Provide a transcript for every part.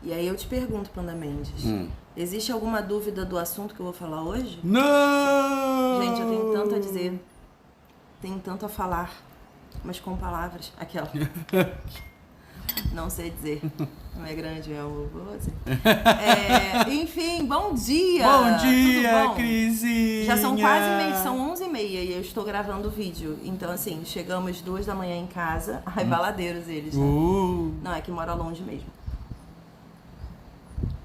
E aí eu te pergunto, Panda Mendes, existe alguma dúvida do assunto que eu vou falar hoje? Não! Gente, eu tenho tanto a dizer, tenho tanto a falar, mas com palavras. Aquela. Não sei dizer. Não é grande, é o você. Enfim, bom dia! Bom dia, tudo bom? Crisinha! Já são quase meio, são 11h30 e eu estou gravando o vídeo. Então, assim, chegamos 2 da manhã em casa. Ai, baladeiros eles, né? Não, é que mora longe mesmo.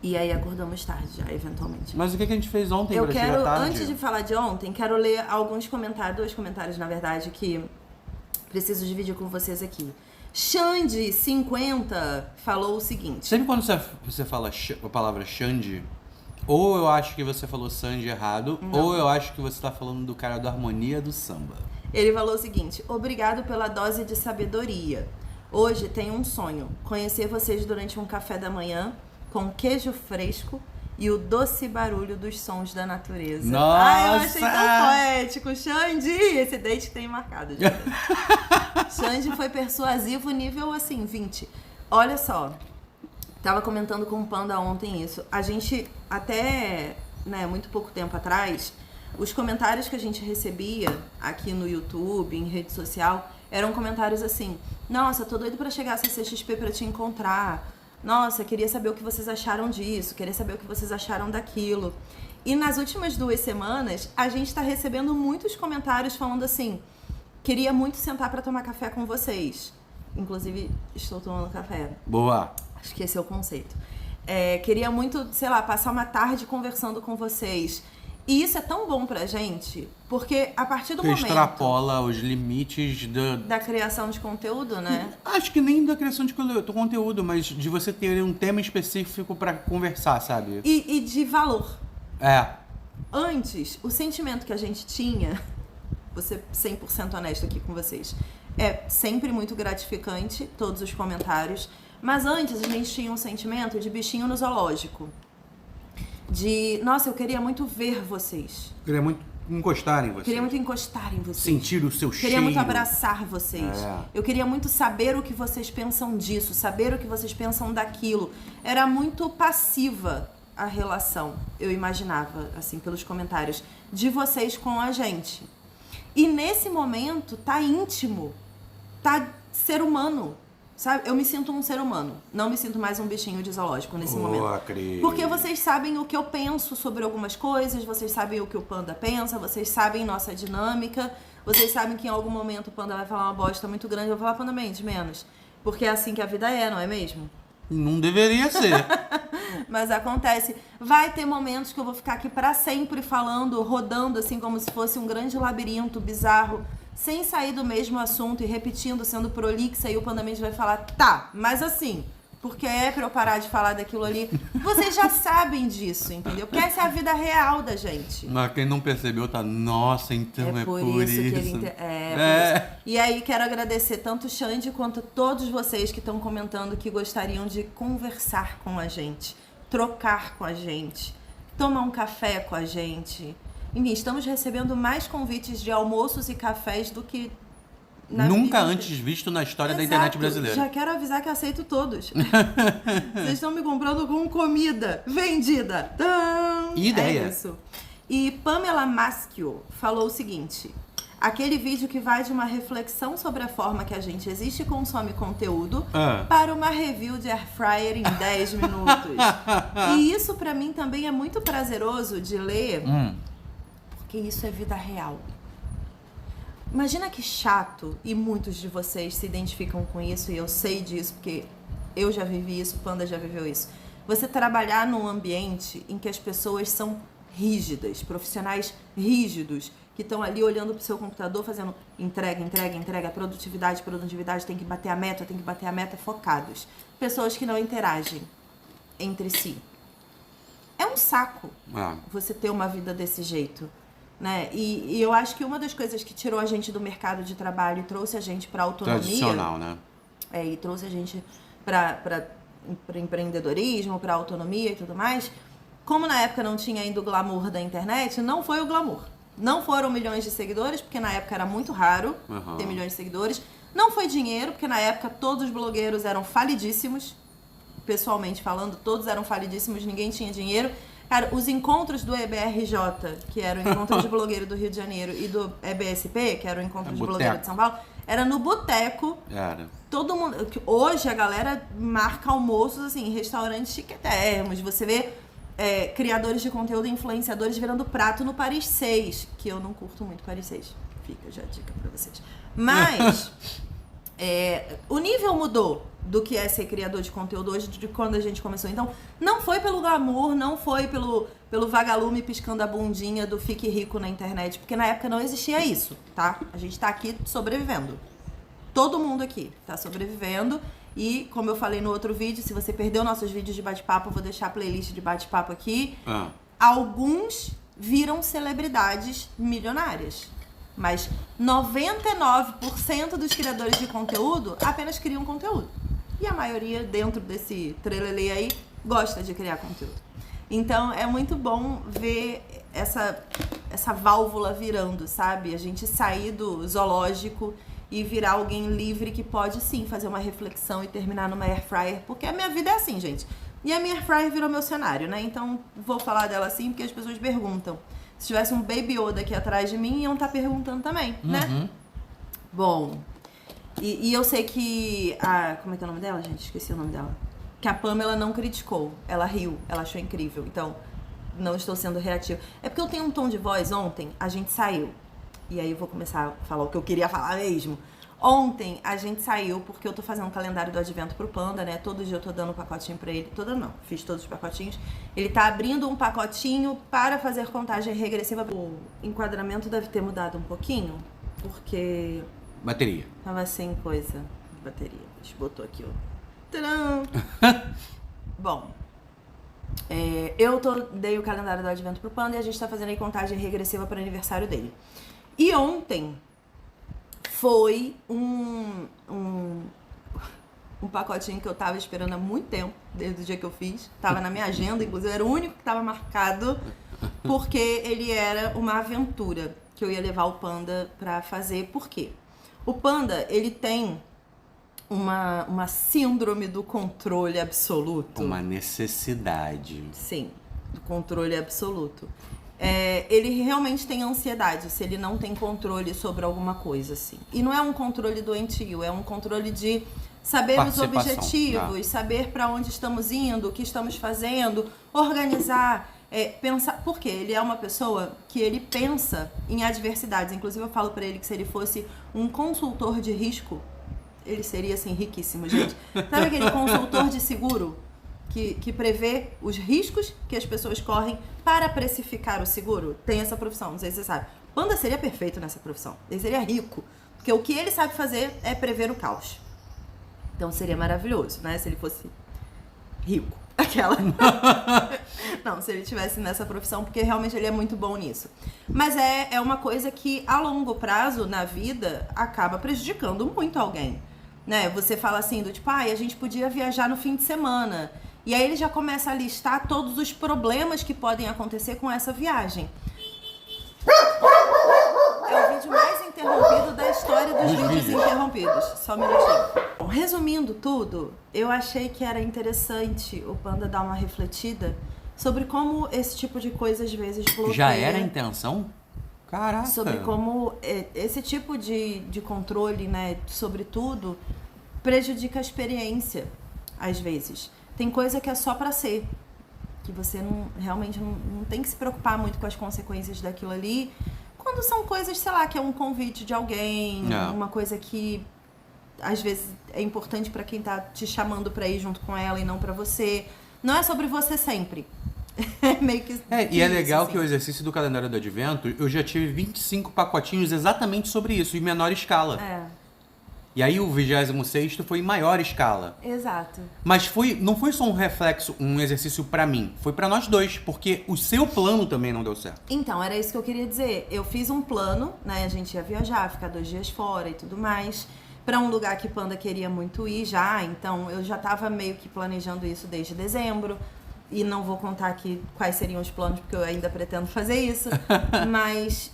E aí acordamos tarde já, eventualmente. Mas o que a gente fez ontem Eu pra quero, chegar tarde? antes de falar de ontem, quero ler alguns comentários, 2 comentários, na verdade, que preciso dividir com vocês aqui. Xande50 falou o seguinte. Sempre quando você fala a palavra Xande, ou eu acho que você falou Sanji errado, ou eu acho que você tá falando do cara da harmonia do samba. Ele falou o seguinte: obrigado pela dose de sabedoria. Hoje tenho um sonho, conhecer vocês durante um café da manhã com queijo fresco e o doce barulho dos sons da natureza. Nossa! Ai, eu achei tão poético. Xande, esse date tem marcado. Xande foi persuasivo nível, assim, 20. Olha só, tava comentando com o Panda ontem isso. A gente, até, né, muito pouco tempo atrás, os comentários que a gente recebia aqui no YouTube, em rede social, eram comentários assim: nossa, tô doido pra chegar a CCXP pra te encontrar. Nossa, queria saber o que vocês acharam disso, queria saber o que vocês acharam daquilo. E nas últimas 2 semanas, a gente tá recebendo muitos comentários falando assim: queria muito sentar pra tomar café com vocês. Inclusive, estou tomando café. Boa! Acho que esse é o conceito. Queria muito, sei lá, passar uma tarde conversando com vocês. E isso é tão bom pra gente, porque a partir do momento... extrapola os limites da criação de conteúdo, né? Acho que nem da criação de conteúdo, mas de você ter um tema específico pra conversar, sabe? E de valor. É. Antes, o sentimento que a gente tinha, vou ser 100% honesta aqui com vocês, é sempre muito gratificante, todos os comentários, mas antes a gente tinha um sentimento de bichinho no zoológico. De, nossa, eu queria muito ver vocês. Queria muito encostar em você. Queria muito encostar em vocês. Sentir o seu cheiro. Queria muito abraçar vocês. É. Eu queria muito saber o que vocês pensam disso, saber o que vocês pensam daquilo. Era muito passiva a relação, eu imaginava, assim, pelos comentários, de vocês com a gente. E nesse momento, tá íntimo, tá ser humano, sabe? Eu me sinto um ser humano, não me sinto mais um bichinho de zoológico nesse momento. Cris. Porque vocês sabem o que eu penso sobre algumas coisas, vocês sabem o que o Panda pensa, vocês sabem nossa dinâmica, vocês sabem que em algum momento o Panda vai falar uma bosta muito grande, eu vou falar: Panda Mendes, menos. Porque é assim que a vida é, não é mesmo? Não deveria ser. Mas acontece. Vai ter momentos que eu vou ficar aqui pra sempre falando, rodando assim como se fosse um grande labirinto bizarro, sem sair do mesmo assunto e repetindo, sendo prolixa, e o Panda Mendes vai falar: tá, mas assim, porque é pra eu parar de falar daquilo ali. Vocês já sabem disso, entendeu? Porque essa é a vida real da gente. Mas quem não percebeu tá, nossa, então é por isso. Que ele por isso. E aí quero agradecer tanto o Xande quanto todos vocês que estão comentando que gostariam de conversar com a gente, trocar com a gente, tomar um café com a gente. Enfim, estamos recebendo mais convites de almoços e cafés do que nunca antes visto na história da internet brasileira. Já quero avisar que aceito todos. Vocês estão me comprando com comida vendida. Ideia. É isso. E Pamela Maschio falou o seguinte: aquele vídeo que vai de uma reflexão sobre a forma que a gente existe e consome conteúdo para uma review de air fryer em 10 minutos. E isso pra mim também é muito prazeroso de ler, porque isso é vida real. Imagina que chato, e muitos de vocês se identificam com isso, e eu sei disso, porque eu já vivi isso, o Panda já viveu isso. Você trabalhar num ambiente em que as pessoas são rígidas, profissionais rígidos, que estão ali olhando pro seu computador, fazendo entrega, produtividade, tem que bater a meta, focados. Pessoas que não interagem entre si. É um saco você ter uma vida desse jeito. Né? E eu acho que uma das coisas que tirou a gente do mercado de trabalho e trouxe a gente para autonomia... tradicional, né? E trouxe a gente para empreendedorismo, para autonomia e tudo mais. Como na época não tinha ainda o glamour da internet, não foi o glamour. Não foram milhões de seguidores, porque na época era muito raro ter milhões de seguidores. Não foi dinheiro, porque na época todos os blogueiros eram falidíssimos. pessoalmente falando, todos eram falidíssimos, ninguém tinha dinheiro. Cara, os encontros do EBRJ, que era o Encontro de Blogueiro do Rio de Janeiro, e do EBSP, que era o Encontro de Blogueiro de São Paulo, era no boteco. Cara. Todo mundo... Hoje a galera marca almoços, assim, em restaurantes chiquetérrimos. Você vê criadores de conteúdo, influenciadores virando prato no Paris 6, que eu não curto muito Paris 6. Fica já a dica pra vocês. Mas... o nível mudou do que é ser criador de conteúdo hoje de quando a gente começou. Então, não foi pelo glamour, não foi pelo vagalume piscando a bundinha do fique rico na internet, porque na época não existia isso, tá? A gente tá aqui sobrevivendo. Todo mundo aqui tá sobrevivendo e, como eu falei no outro vídeo, se você perdeu nossos vídeos de bate-papo, eu vou deixar a playlist de bate-papo aqui. Alguns viram celebridades milionárias. Mas 99% dos criadores de conteúdo apenas criam conteúdo. E a maioria, dentro desse trelelê aí, gosta de criar conteúdo. Então, é muito bom ver essa válvula virando, sabe? A gente sair do zoológico e virar alguém livre que pode, sim, fazer uma reflexão e terminar numa air fryer. Porque a minha vida é assim, gente. E a minha air fryer virou meu cenário, né? Então, vou falar dela assim porque as pessoas perguntam. Se tivesse um Baby Yoda aqui atrás de mim, iam estar perguntando também, né? Bom, e eu sei que como é que é o nome dela, gente? Esqueci o nome dela. Que a Pamela não criticou, ela riu, ela achou incrível. Então, não estou sendo reativa. É porque eu tenho um tom de voz. Ontem, a gente saiu. E aí eu vou começar a falar o que eu queria falar mesmo. Ontem, a gente saiu porque eu tô fazendo um calendário do advento pro Panda, né? Todo dia eu tô dando um pacotinho pra ele. Fiz todos os pacotinhos. Ele tá abrindo um pacotinho para fazer contagem regressiva. O enquadramento deve ter mudado um pouquinho, porque... Bateria. Tava sem coisa de bateria. A gente botou aqui, ó. Tcharam! Bom, eu dei o calendário do advento pro Panda e a gente tá fazendo aí contagem regressiva para o aniversário dele. E ontem... foi um pacotinho que eu tava esperando há muito tempo, desde o dia que eu fiz. Tava na minha agenda, inclusive era o único que tava marcado, porque ele era uma aventura que eu ia levar o Panda pra fazer. Por quê? O Panda, ele tem uma síndrome do controle absoluto. Uma necessidade. Sim, do controle absoluto. Ele realmente tem ansiedade se ele não tem controle sobre alguma coisa, assim. E não é um controle doentio, é um controle de saber os objetivos, saber para onde estamos indo, o que estamos fazendo, organizar, pensar. Porque ele é uma pessoa que ele pensa em adversidades. Inclusive eu falo para ele que se ele fosse um consultor de risco, ele seria, assim, riquíssimo, gente. Sabe aquele consultor de seguro? Que prevê os riscos que as pessoas correm para precificar o seguro. Tem essa profissão, não sei se você sabe. Panda seria perfeito nessa profissão. Ele seria rico. Porque o que ele sabe fazer é prever o caos. Então seria maravilhoso, né? Se ele fosse rico. Aquela. Não, se ele estivesse nessa profissão, porque realmente ele é muito bom nisso. Mas é uma coisa que, a longo prazo, na vida, acaba prejudicando muito alguém. Né? Você fala assim, do tipo, a gente podia viajar no fim de semana. E aí ele já começa a listar todos os problemas que podem acontecer com essa viagem. É o vídeo mais interrompido da história dos vídeos interrompidos. Só um minutinho. Bom, resumindo tudo, eu achei que era interessante o Panda dar uma refletida sobre como esse tipo de coisa às vezes bloqueia. Já era a intenção? Caraca. Sobre como esse tipo de controle, né, sobre tudo, prejudica a experiência, às vezes. Tem coisa que é só pra ser, que você realmente não tem que se preocupar muito com as consequências daquilo ali. Quando são coisas, sei lá, que é um convite de alguém, uma coisa que às vezes é importante pra quem tá te chamando pra ir junto com ela e não pra você. Não é sobre você sempre. É meio que... e é legal assim, que o exercício do calendário do advento, eu já tive 25 pacotinhos exatamente sobre isso, em menor escala. E aí o 26º foi em maior escala. Exato. Mas não foi só um reflexo, um exercício pra mim. Foi pra nós dois, porque o seu plano também não deu certo. Então, era isso que eu queria dizer. Eu fiz um plano, né? A gente ia viajar, ficar 2 dias fora e tudo mais. Pra um lugar que Panda queria muito ir já. Então, eu já tava meio que planejando isso desde dezembro. E não vou contar aqui quais seriam os planos, porque eu ainda pretendo fazer isso. Mas,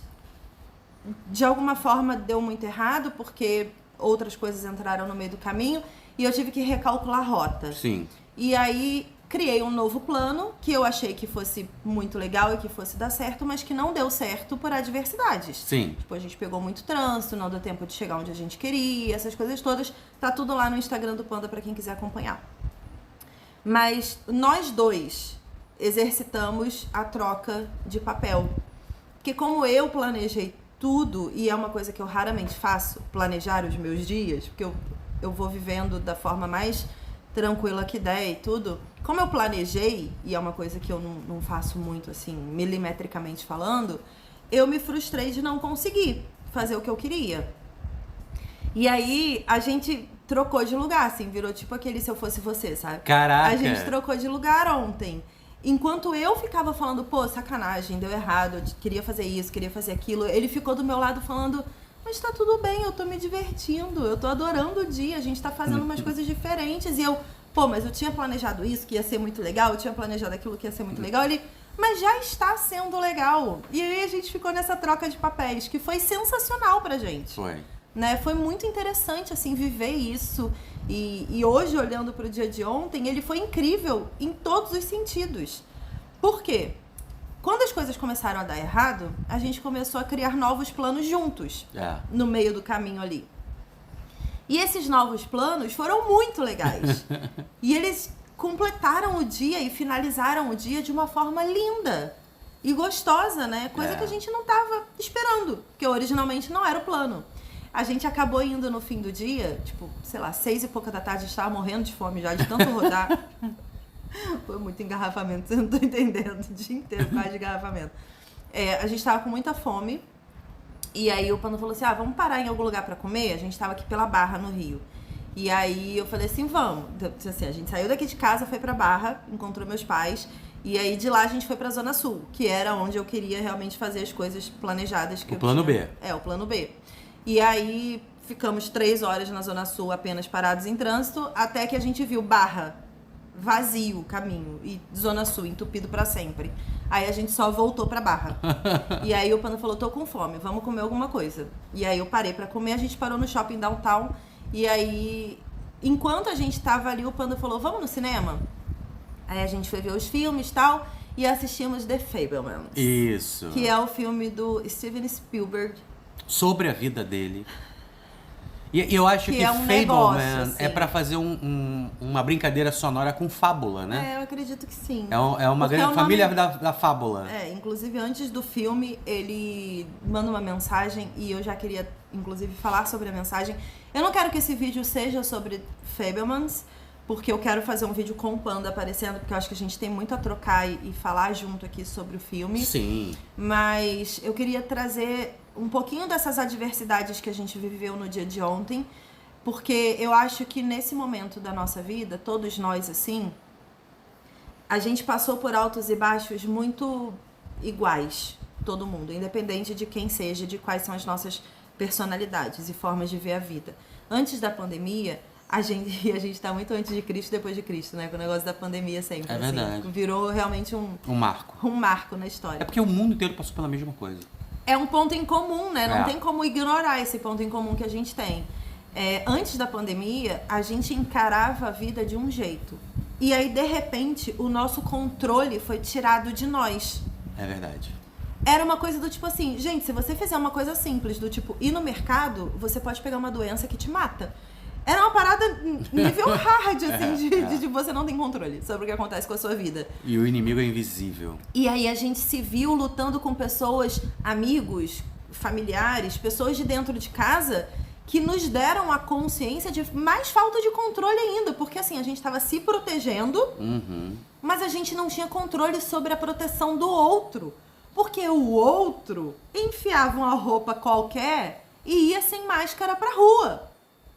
de alguma forma, deu muito errado, porque... outras coisas entraram no meio do caminho. e eu tive que recalcular a rota. Sim. E aí criei um novo plano que eu achei que fosse muito legal e que fosse dar certo, mas que não deu certo por adversidades. Sim. Tipo, a gente pegou muito trânsito, não deu tempo de chegar onde a gente queria, essas coisas todas. Tá tudo lá no Instagram do Panda pra quem quiser acompanhar. Mas nós dois exercitamos a troca de papel. Porque como eu planejei tudo, e é uma coisa que eu raramente faço, planejar os meus dias, porque eu vou vivendo da forma mais tranquila que der e tudo. Como eu planejei, e é uma coisa que eu não faço muito assim, milimetricamente falando, eu me frustrei de não conseguir fazer o que eu queria. E aí a gente trocou de lugar, assim, virou tipo aquele Se Eu Fosse Você, sabe? Caraca! A gente trocou de lugar ontem. Enquanto eu ficava falando, pô, sacanagem, deu errado, eu queria fazer isso, queria fazer aquilo, ele ficou do meu lado falando, mas tá tudo bem, eu tô me divertindo, eu tô adorando o dia, a gente tá fazendo umas coisas diferentes. E eu, pô, mas eu tinha planejado isso, que ia ser muito legal, eu tinha planejado aquilo que ia ser muito legal. Ele, mas já está sendo legal. E aí a gente ficou nessa troca de papéis, que foi sensacional pra gente. Foi. Né? Foi muito interessante, assim, viver isso. E hoje, olhando pro dia de ontem, ele foi incrível em todos os sentidos. Por quê? Quando as coisas começaram a dar errado, a gente começou a criar novos planos juntos, no meio do caminho ali. E esses novos planos foram muito legais. E eles completaram o dia e finalizaram o dia de uma forma linda e gostosa, né? Coisa que a gente não estava esperando, porque originalmente não era o plano. A gente acabou indo no fim do dia, tipo, sei lá, 6 e pouca da tarde, a gente tava morrendo de fome já, de tanto rodar. Foi muito engarrafamento, você não tá entendendo, o dia inteiro quase de engarrafamento. A gente tava com muita fome, e aí o Panda falou assim, vamos parar em algum lugar pra comer? A gente tava aqui pela Barra, no Rio. E aí eu falei assim, vamos. Assim, a gente saiu daqui de casa, foi pra Barra, encontrou meus pais, e aí de lá a gente foi pra Zona Sul, que era onde eu queria realmente fazer as coisas planejadas. Que o plano B. O plano B. E aí ficamos 3 horas na Zona Sul apenas parados em trânsito, até que a gente viu Barra vazio o caminho e Zona Sul entupido pra sempre. Aí a gente só voltou pra Barra. E aí o Panda falou, tô com fome, vamos comer alguma coisa. E aí eu parei pra comer, a gente parou no shopping downtown. E aí, enquanto a gente tava ali, o Panda falou, vamos no cinema? Aí a gente foi ver os filmes e tal, e assistimos The Fabelmans. Isso. Que é o filme do Steven Spielberg. Sobre a vida dele. E eu acho que é um Fableman negócio, assim. é pra fazer uma brincadeira sonora com fábula, né? Eu acredito que sim. É uma grande família da fábula. Inclusive antes do filme, ele manda uma mensagem e eu já queria, inclusive, falar sobre a mensagem. Eu não quero que esse vídeo seja sobre Fabelmans, porque eu quero fazer um vídeo com o Panda aparecendo, porque eu acho que a gente tem muito a trocar e falar junto aqui sobre o filme. Sim. Mas eu queria trazer um pouquinho dessas adversidades que a gente viveu no dia de ontem, porque eu acho que nesse momento da nossa vida, todos nós, assim, a gente passou por altos e baixos muito iguais, todo mundo, independente de quem seja, de quais são as nossas personalidades e formas de ver a vida. Antes da pandemia, a gente tá muito antes de Cristo e depois de Cristo, né? Com o negócio da pandemia sempre. É verdade. Virou realmente um marco. Um marco na história. É porque o mundo inteiro passou pela mesma coisa. É um ponto em comum, né? Não tem como ignorar esse ponto em comum que a gente tem. Antes da pandemia, a gente encarava a vida de um jeito. E aí, de repente, o nosso controle foi tirado de nós. É verdade. Era uma coisa do tipo assim, gente, se você fizer uma coisa simples, do tipo, ir no mercado, você pode pegar uma doença que te mata. Era uma parada nível hard, assim, de você não tem controle sobre o que acontece com a sua vida. E o inimigo é invisível. E aí a gente se viu lutando com pessoas, amigos, familiares, pessoas de dentro de casa, que nos deram a consciência de mais falta de controle ainda. Porque assim, a gente estava se protegendo, mas a gente não tinha controle sobre a proteção do outro. Porque o outro enfiava uma roupa qualquer e ia sem máscara pra rua.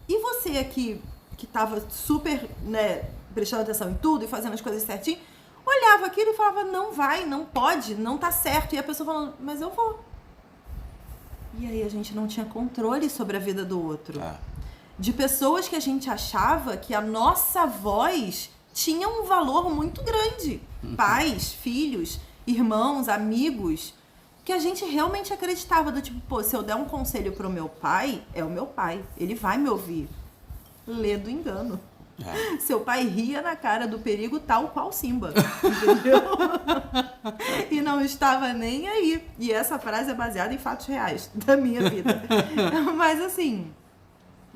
E você aqui, que tava super, né, prestando atenção em tudo e fazendo as coisas certinho, olhava aquilo e falava, não vai, não pode, não tá certo. E a pessoa falando, mas eu vou. E aí a gente não tinha controle sobre a vida do outro. De pessoas que a gente achava que a nossa voz tinha um valor muito grande. Pais, filhos, irmãos, amigos, que a gente realmente acreditava do tipo, pô, se eu der um conselho pro meu pai, é o meu pai, ele vai me ouvir. Lê do engano. Seu pai ria na cara do perigo tal qual Simba, entendeu? E não estava nem aí. E essa frase é baseada em fatos reais da minha vida. Mas assim,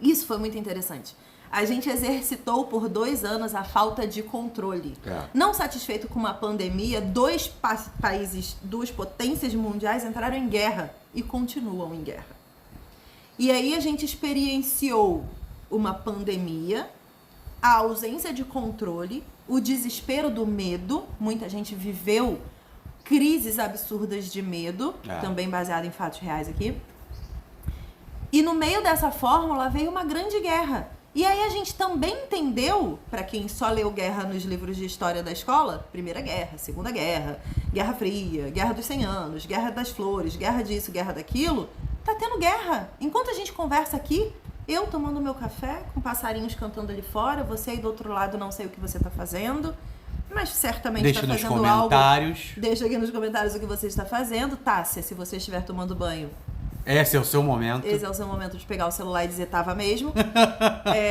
isso foi muito interessante. A gente exercitou por 2 anos a falta de controle. Não satisfeito com uma pandemia, 2 países, 2 potências mundiais entraram em guerra e continuam em guerra. E aí a gente experienciou uma pandemia, a ausência de controle, o desespero do medo. Muita gente viveu crises absurdas de medo, também baseado em fatos reais aqui. E no meio dessa fórmula veio uma grande guerra. E aí a gente também entendeu, para quem só leu guerra nos livros de história da escola, Primeira Guerra, Segunda Guerra, Guerra Fria, Guerra dos 100 Anos, Guerra das Flores, Guerra disso, Guerra daquilo, tá tendo guerra. Enquanto a gente conversa aqui, eu tomando meu café, com passarinhos cantando ali fora, você aí do outro lado não sei o que você tá fazendo, mas certamente está fazendo algo. Deixa aqui nos comentários o que você está fazendo. Tássia, se você estiver tomando banho, esse é o seu momento. Esse é o seu momento de pegar o celular e dizer tava mesmo.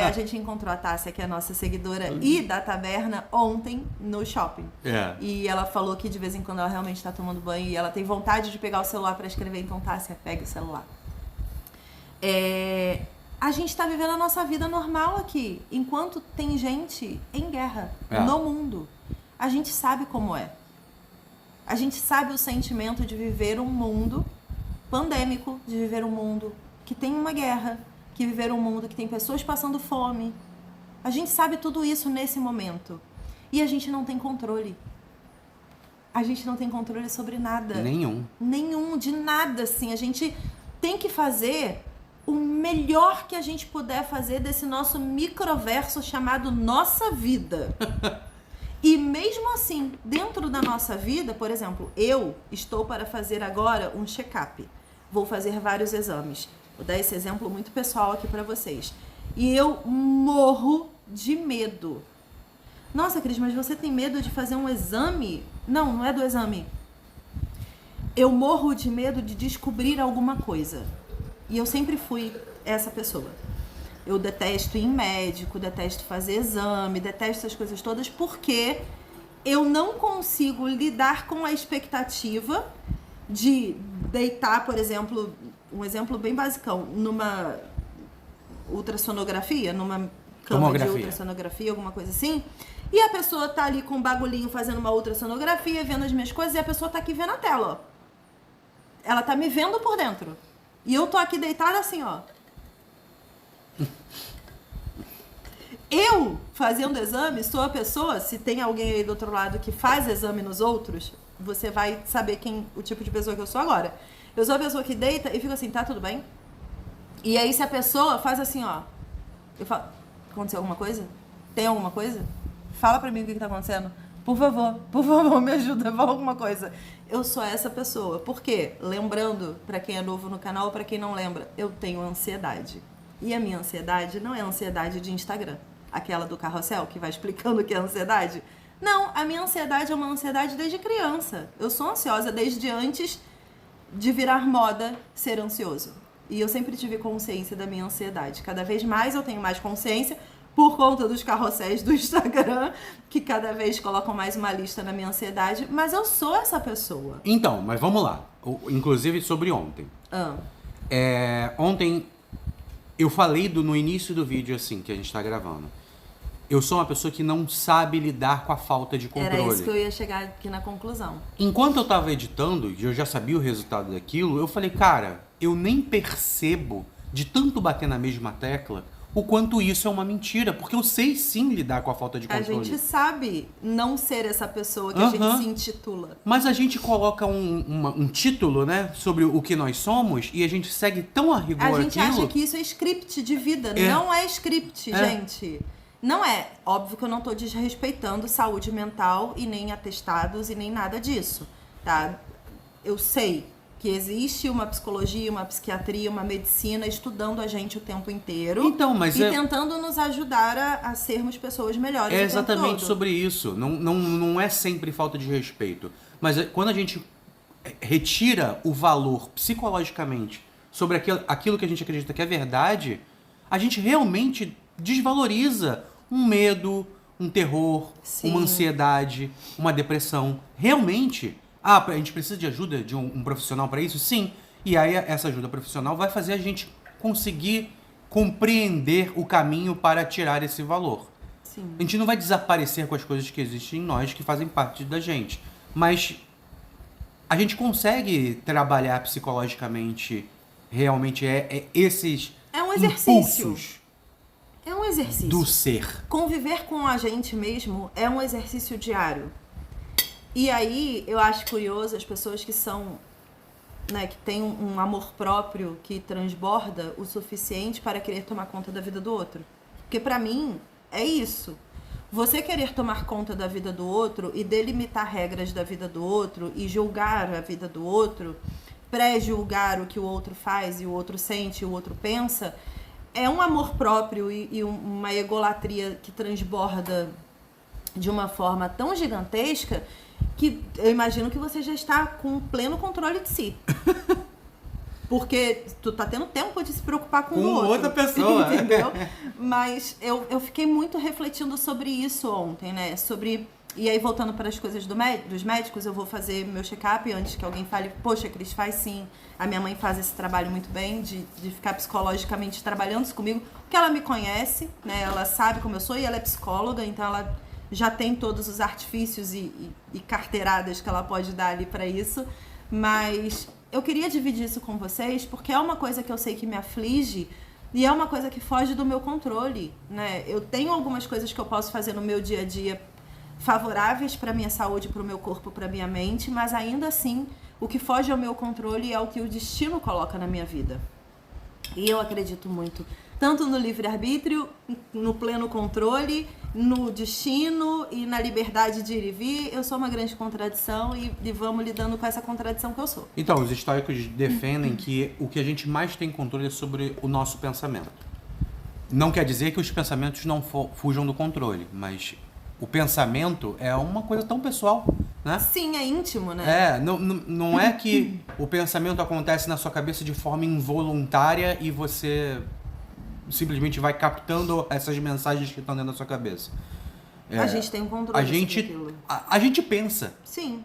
A gente encontrou a Tássia, que é a nossa seguidora e da taberna, ontem no shopping. E ela falou que de vez em quando ela realmente está tomando banho e ela tem vontade de pegar o celular para escrever. Então, Tássia, pegue o celular. A gente está vivendo a nossa vida normal aqui, enquanto tem gente em guerra no mundo. A gente sabe como é. A gente sabe o sentimento de viver um mundo pandêmico, de viver um mundo que tem uma guerra, que viver um mundo que tem pessoas passando fome. A gente sabe tudo isso nesse momento. E a gente não tem controle. A gente não tem controle sobre nada. Nenhum, de nada, assim. A gente tem que fazer o melhor que a gente puder fazer desse nosso microverso chamado nossa vida. E mesmo assim, dentro da nossa vida, por exemplo, eu estou para fazer agora um check-up. Vou fazer vários exames. Vou dar esse exemplo muito pessoal aqui para vocês. E eu morro de medo. Nossa, Cris, mas você tem medo de fazer um exame? Não, não é do exame. Eu morro de medo de descobrir alguma coisa. E eu sempre fui essa pessoa. Eu detesto ir em médico, detesto fazer exame, detesto essas coisas todas, porque eu não consigo lidar com a expectativa de deitar, por exemplo, um exemplo bem basicão, numa ultrassonografia, numa cama de ultrassonografia, alguma coisa assim, e a pessoa tá ali com um bagulhinho fazendo uma ultrassonografia, vendo as minhas coisas, e a pessoa tá aqui vendo a tela, ó. Ela tá me vendo por dentro. E eu tô aqui deitada assim, ó. Eu, fazendo exame, sou a pessoa, se tem alguém aí do outro lado que faz exame nos outros, você vai saber o tipo de pessoa que eu sou agora. Eu sou a pessoa que deita e fica assim, tá tudo bem? E aí se a pessoa faz assim, ó, eu falo, aconteceu alguma coisa? Tem alguma coisa? Fala pra mim o que tá acontecendo. Por favor, me ajuda, fala alguma coisa. Eu sou essa pessoa. Por quê? Lembrando, pra quem é novo no canal, pra quem não lembra, eu tenho ansiedade. E a minha ansiedade não é ansiedade de Instagram. Aquela do carrossel que vai explicando o que é ansiedade. Não, a minha ansiedade é uma ansiedade desde criança. Eu sou ansiosa desde antes de virar moda ser ansioso. E eu sempre tive consciência da minha ansiedade. Cada vez mais eu tenho mais consciência por conta dos carrosséis do Instagram, que cada vez colocam mais uma lista na minha ansiedade. Mas eu sou essa pessoa. Então, mas vamos lá. Inclusive sobre ontem. Ontem eu falei no início do vídeo assim, que a gente tá gravando. Eu sou uma pessoa que não sabe lidar com a falta de controle. Era isso que eu ia chegar aqui na conclusão. Enquanto eu tava editando, e eu já sabia o resultado daquilo, eu falei, cara, eu nem percebo, de tanto bater na mesma tecla, o quanto isso é uma mentira. Porque eu sei sim lidar com a falta de controle. A gente sabe não ser essa pessoa que a gente se intitula. Mas a gente coloca um título, né, sobre o que nós somos, e a gente segue tão a rigor aquilo. A gente acha que isso é script de vida. Não é script, gente. Não é. Óbvio que eu não tô desrespeitando saúde mental e nem atestados e nem nada disso, tá? Eu sei que existe uma psicologia, uma psiquiatria, uma medicina estudando a gente o tempo inteiro. Então, mas tentando nos ajudar a sermos pessoas melhores. É exatamente sobre isso. Não é sempre falta de respeito. Mas quando a gente retira o valor psicologicamente sobre aquilo que a gente acredita que é verdade, a gente realmente desvaloriza um medo, um terror, Sim. uma ansiedade, uma depressão. Realmente, a gente precisa de ajuda de um profissional para isso? Sim. E aí essa ajuda profissional vai fazer a gente conseguir compreender o caminho para tirar esse valor. Sim. A gente não vai desaparecer com as coisas que existem em nós, que fazem parte da gente. Mas a gente consegue trabalhar psicologicamente realmente esses um exercício. impulsos É um exercício. do ser. Conviver com a gente mesmo é um exercício diário. E aí, eu acho curioso as pessoas que são, né, que têm um amor próprio que transborda o suficiente para querer tomar conta da vida do outro. Porque pra mim, é isso. Você querer tomar conta da vida do outro e delimitar regras da vida do outro e julgar a vida do outro, pré-julgar o que o outro faz e o outro sente e o outro pensa, é um amor próprio e uma egolatria que transborda de uma forma tão gigantesca que eu imagino que você já está com pleno controle de si. Porque tu tá tendo tempo de se preocupar com o outro. outra pessoa. Entendeu? Mas eu fiquei muito refletindo sobre isso ontem, né? E aí, voltando para as coisas dos médicos, eu vou fazer meu check-up antes que alguém fale, poxa, Cris, faz sim. A minha mãe faz esse trabalho muito bem, de ficar psicologicamente trabalhando isso comigo, porque ela me conhece, né? Ela sabe como eu sou e ela é psicóloga, então ela já tem todos os artifícios e carteiradas que ela pode dar ali para isso. Mas eu queria dividir isso com vocês, porque é uma coisa que eu sei que me aflige e é uma coisa que foge do meu controle, né? Eu tenho algumas coisas que eu posso fazer no meu dia a dia favoráveis para minha saúde, para o meu corpo, para minha mente, mas ainda assim, o que foge ao meu controle é o que o destino coloca na minha vida. E eu acredito muito, tanto no livre-arbítrio, no pleno controle, no destino e na liberdade de ir e vir. Eu sou uma grande contradição e vamos lidando com essa contradição que eu sou. Então, os estoicos defendem que o que a gente mais tem controle é sobre o nosso pensamento. Não quer dizer que os pensamentos não fujam do controle, mas o pensamento é uma coisa tão pessoal, né? Sim, é íntimo, né? Não é que o pensamento acontece na sua cabeça de forma involuntária e você simplesmente vai captando essas mensagens que estão dentro da sua cabeça. A gente tem um controle sobre aquilo. A gente pensa. Sim.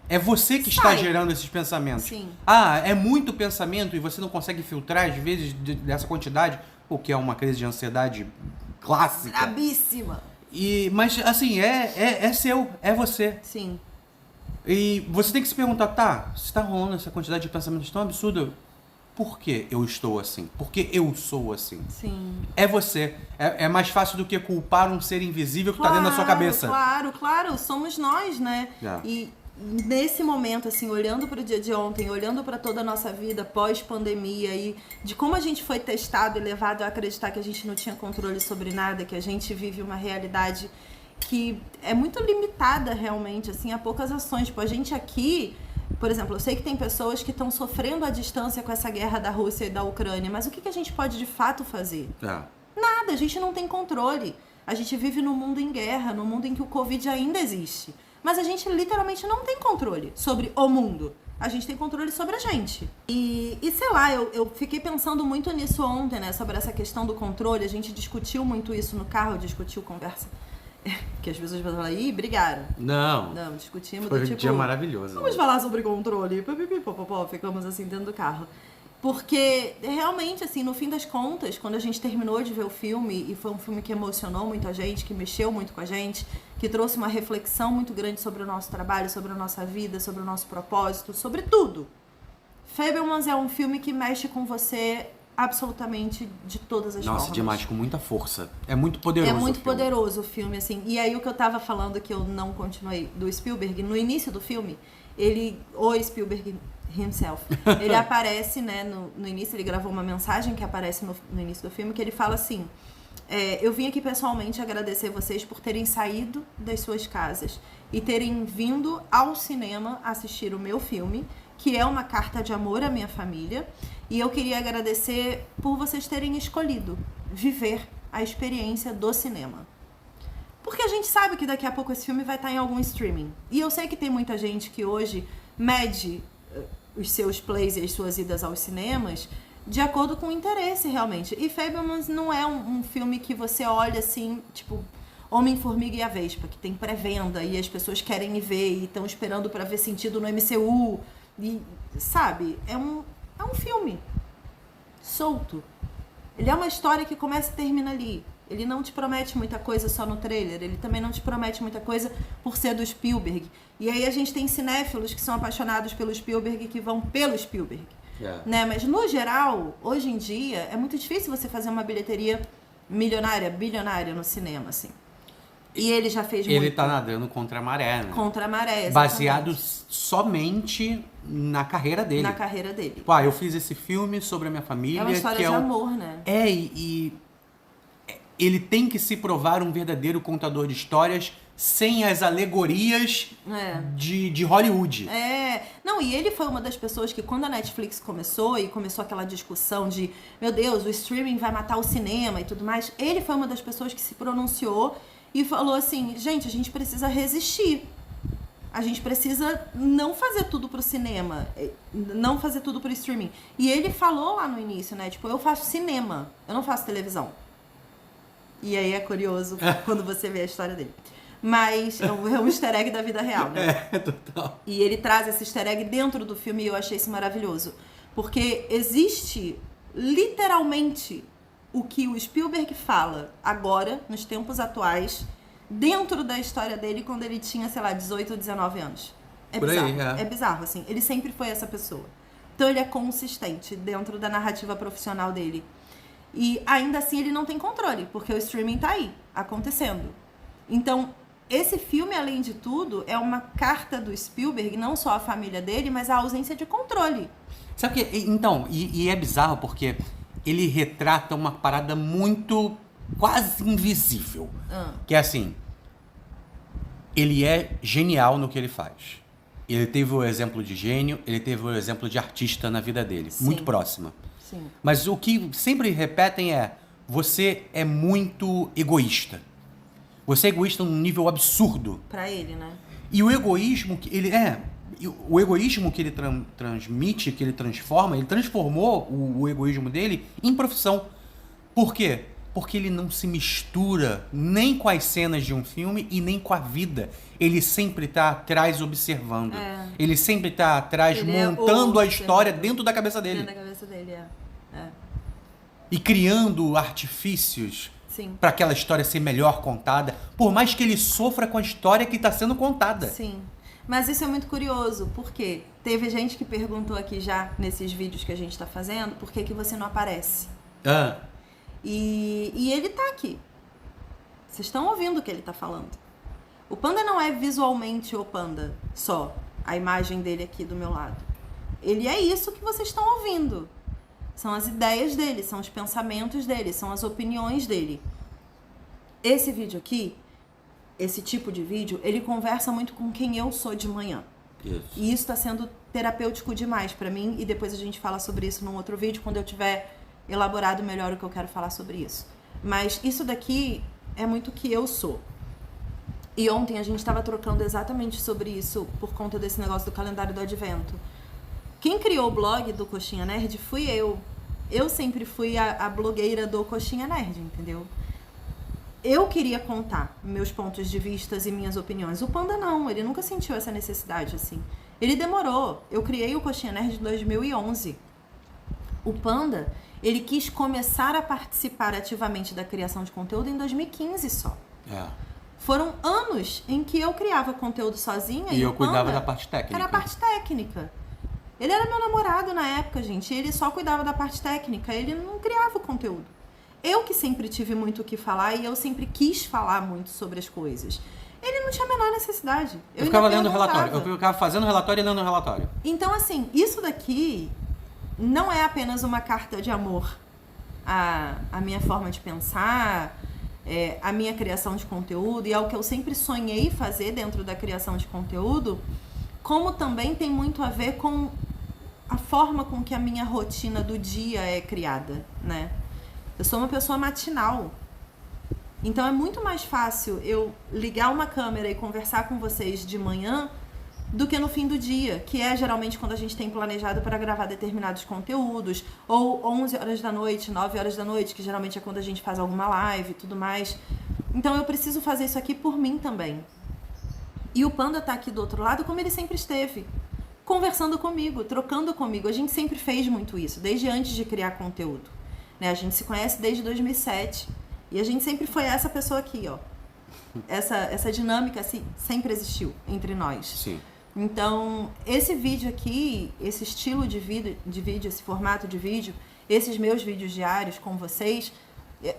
É você que está gerando esses pensamentos. Sim. É muito pensamento e você não consegue filtrar, às vezes, dessa quantidade, o que é uma crise de ansiedade clássica. Brabíssima. Mas, assim, é seu, é você. Sim. E você tem que se perguntar, se está rolando essa quantidade de pensamentos tão absurda, por que eu estou assim? Por que eu sou assim? Sim. É você. É mais fácil do que culpar um ser invisível que está dentro da sua cabeça. Claro. Somos nós, né? E nesse momento, assim, olhando para o dia de ontem, olhando para toda a nossa vida pós-pandemia e de como a gente foi testado e levado a acreditar que a gente não tinha controle sobre nada, que a gente vive uma realidade que é muito limitada realmente, assim, a poucas ações. Tipo, a gente aqui, por exemplo, eu sei que tem pessoas que estão sofrendo à distância com essa guerra da Rússia e da Ucrânia, mas o que a gente pode de fato fazer? Nada, a gente não tem controle. A gente vive num mundo em guerra, num mundo em que o Covid ainda existe. Mas a gente literalmente não tem controle sobre o mundo. A gente tem controle sobre a gente. E sei lá, eu fiquei pensando muito nisso ontem, né? Sobre essa questão do controle. A gente discutiu muito isso no carro, discutiu conversa. Que as pessoas vão falar, brigaram. Não, discutimos. Foi um dia maravilhoso. Vamos falar sobre controle. Ficamos assim dentro do carro. Porque, realmente, assim, no fim das contas, quando a gente terminou de ver o filme, e foi um filme que emocionou muito a gente, que mexeu muito com a gente, que trouxe uma reflexão muito grande sobre o nosso trabalho, sobre a nossa vida, sobre o nosso propósito, sobre tudo. Fabelmans é um filme que mexe com você absolutamente de todas as formas. Nossa, demais, com muita força. É muito poderoso. É muito poderoso o filme, assim. E aí o que eu tava falando, que eu não continuei, do Spielberg, no início do filme, o Spielberg himself, ele aparece, né, no início, ele gravou uma mensagem que aparece no início do filme, que ele fala assim, eu vim aqui pessoalmente agradecer vocês por terem saído das suas casas e terem vindo ao cinema assistir o meu filme, que é uma carta de amor à minha família, e eu queria agradecer por vocês terem escolhido viver a experiência do cinema. Porque a gente sabe que daqui a pouco esse filme vai estar em algum streaming. E eu sei que tem muita gente que hoje mede os seus plays e as suas idas aos cinemas de acordo com o interesse, realmente. E Fabelmans não é um filme que você olha assim, tipo, Homem-Formiga e a Vespa, que tem pré-venda e as pessoas querem ir ver e estão esperando pra ver sentido no MCU. E, sabe, é um filme solto. Ele é uma história que começa e termina ali. Ele não te promete muita coisa só no trailer. Ele também não te promete muita coisa por ser do Spielberg. E aí a gente tem cinéfilos que são apaixonados pelo Spielberg, que vão pelo Spielberg. Né? Mas, no geral, hoje em dia, é muito difícil você fazer uma bilheteria milionária, bilionária no cinema, assim. E ele já fez muito. Ele tá nadando contra a maré, né? Contra a maré, exatamente. Baseado somente na carreira dele. Na carreira dele. Tipo, eu fiz esse filme sobre a minha família. É uma história que de amor, né? E ele tem que se provar um verdadeiro contador de histórias sem as alegorias de Hollywood. Não, e ele foi uma das pessoas que, quando a Netflix começou aquela discussão de, meu Deus, o streaming vai matar o cinema e tudo mais, ele foi uma das pessoas que se pronunciou e falou assim, gente, a gente precisa resistir. A gente precisa não fazer tudo pro cinema, não fazer tudo pro streaming. E ele falou lá no início, né, tipo, eu faço cinema, eu não faço televisão. E aí é curioso quando você vê a história dele. Mas é um easter egg da vida real, né? Total. E ele traz esse easter egg dentro do filme e eu achei isso maravilhoso. Porque existe, literalmente, o que o Spielberg fala agora, nos tempos atuais, dentro da história dele quando ele tinha, sei lá, 18 ou 19 anos. É por bizarro. Aí, é bizarro, assim. Ele sempre foi essa pessoa. Então ele é consistente dentro da narrativa profissional dele. E ainda assim ele não tem controle, porque o streaming tá aí, acontecendo. Então, esse filme, além de tudo, é uma carta do Spielberg, não só à família dele, mas à ausência de controle. Sabe que, então, e é bizarro porque ele retrata uma parada muito quase invisível. Que é assim, ele é genial no que ele faz. Ele teve o exemplo de gênio, ele teve o exemplo de artista na vida dele, Sim. muito próxima. Sim. Mas o que sempre repetem é, você é muito egoísta. Você é egoísta num nível absurdo. Pra ele, né? E o egoísmo que ele o egoísmo que ele transmite, que ele transforma, ele transformou o egoísmo dele em profissão. Por quê? Porque ele não se mistura nem com as cenas de um filme e nem com a vida. Ele sempre tá atrás observando. Ele sempre tá atrás Ele montando a história dentro da cabeça dele. Dentro da cabeça dele, E criando artifícios para aquela história ser melhor contada, por mais que ele sofra com a história que está sendo contada. Sim. Mas isso é muito curioso, porque teve gente que perguntou aqui já, nesses vídeos que a gente está fazendo, por que você não aparece? E ele tá aqui. Vocês estão ouvindo o que ele tá falando. O Panda não é visualmente o Panda, só. A imagem dele aqui do meu lado. Ele é isso que vocês estão ouvindo. São as ideias dele, são os pensamentos dele, são as opiniões dele. Esse vídeo aqui, esse tipo de vídeo, ele conversa muito com quem eu sou de manhã. Isso. E isso está sendo terapêutico demais para mim. E depois a gente fala sobre isso num outro vídeo, quando eu tiver elaborado melhor o que eu quero falar sobre isso. Mas isso daqui é muito o que eu sou. E ontem a gente estava trocando exatamente sobre isso por conta desse negócio do calendário do advento. Quem criou o blog do Coxinha Nerd fui eu. Eu sempre fui a blogueira do Coxinha Nerd, entendeu? Eu queria contar meus pontos de vista e minhas opiniões. O Panda não, ele nunca sentiu essa necessidade, assim. Ele demorou. Eu criei o Coxinha Nerd em 2011. O Panda, ele quis começar a participar ativamente da criação de conteúdo em 2015 só. Foram anos em que eu criava conteúdo sozinha e eu cuidava Panda da parte técnica. Era a parte técnica. Ele era meu namorado na época, gente. Ele só cuidava da parte técnica. Ele não criava o conteúdo. Eu que sempre tive muito o que falar e eu sempre quis falar muito sobre as coisas. Ele não tinha a menor necessidade. Eu ficava lendo relatório. Eu ficava fazendo relatório e lendo relatório. Então, assim, isso daqui não é apenas uma carta de amor à minha forma de pensar, à minha criação de conteúdo e ao que eu sempre sonhei fazer dentro da criação de conteúdo, como também tem muito a ver com a forma com que a minha rotina do dia é criada, né? Eu sou uma pessoa matinal. Então é muito mais fácil eu ligar uma câmera e conversar com vocês de manhã do que no fim do dia, que é geralmente quando a gente tem planejado para gravar determinados conteúdos, ou 11 horas da noite, 9 horas da noite, que geralmente é quando a gente faz alguma live e tudo mais. Então eu preciso fazer isso aqui por mim também. E o Panda tá aqui do outro lado como ele sempre esteve, conversando comigo, trocando comigo. A gente sempre fez muito isso, desde antes de criar conteúdo, né? A gente se conhece desde 2007 e a gente sempre foi essa pessoa aqui, ó. Essa dinâmica assim, sempre existiu entre nós. Sim. Então, esse vídeo aqui, esse estilo de vídeo, esse formato de vídeo, esses meus vídeos diários com vocês,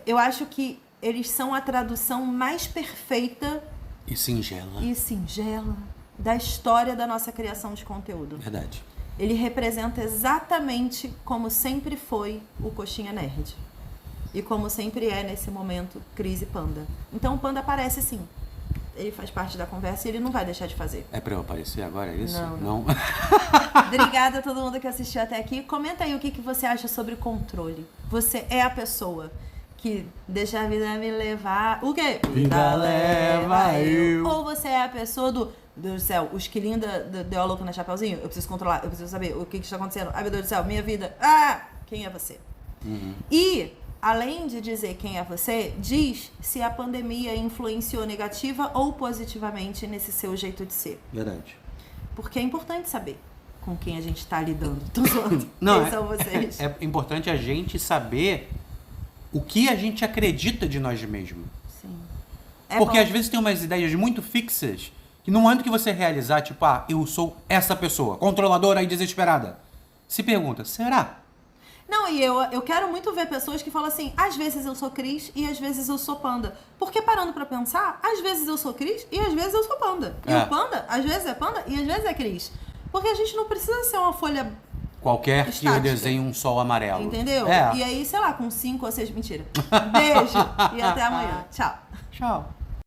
eu acho que eles são a tradução mais perfeita e singela da história da nossa criação de conteúdo. Verdade. Ele representa exatamente como sempre foi o Coxinha Nerd. E como sempre é nesse momento, Cris e Panda. Então o Panda aparece sim. Ele faz parte da conversa e ele não vai deixar de fazer. É pra eu aparecer agora, é isso? Não. Obrigada a todo mundo que assistiu até aqui. Comenta aí o que você acha sobre controle. Você é a pessoa que deixa a vida me levar... O quê? Vida leva eu. Ou você é a pessoa do... Deus do céu, o esquilinho deu a louca na Chapeuzinho? Eu preciso controlar, eu preciso saber o que está acontecendo. Ai, meu Deus do céu, minha vida. Ah! Quem é você? E... além de dizer quem é você, diz se a pandemia influenciou negativa ou positivamente nesse seu jeito de ser. Verdade. Porque é importante saber com quem a gente está lidando. Tô zoando. Não, quem são vocês? É importante a gente saber o que a gente acredita de nós mesmos. Sim. Porque às vezes tem umas ideias muito fixas que no momento que você realizar, tipo, eu sou essa pessoa, controladora e desesperada. Se pergunta, será? Não, e eu quero muito ver pessoas que falam assim, às vezes eu sou Cris e às vezes eu sou Panda. Porque parando pra pensar, às vezes eu sou Cris e às vezes eu sou Panda. E o Panda, às vezes é Panda e às vezes é Cris. Porque a gente não precisa ser uma folha qualquer estática, que eu desenhe um sol amarelo. Entendeu? É. E aí, sei lá, com 5 ou 6... Mentira. Beijo e até amanhã. Tchau. Tchau.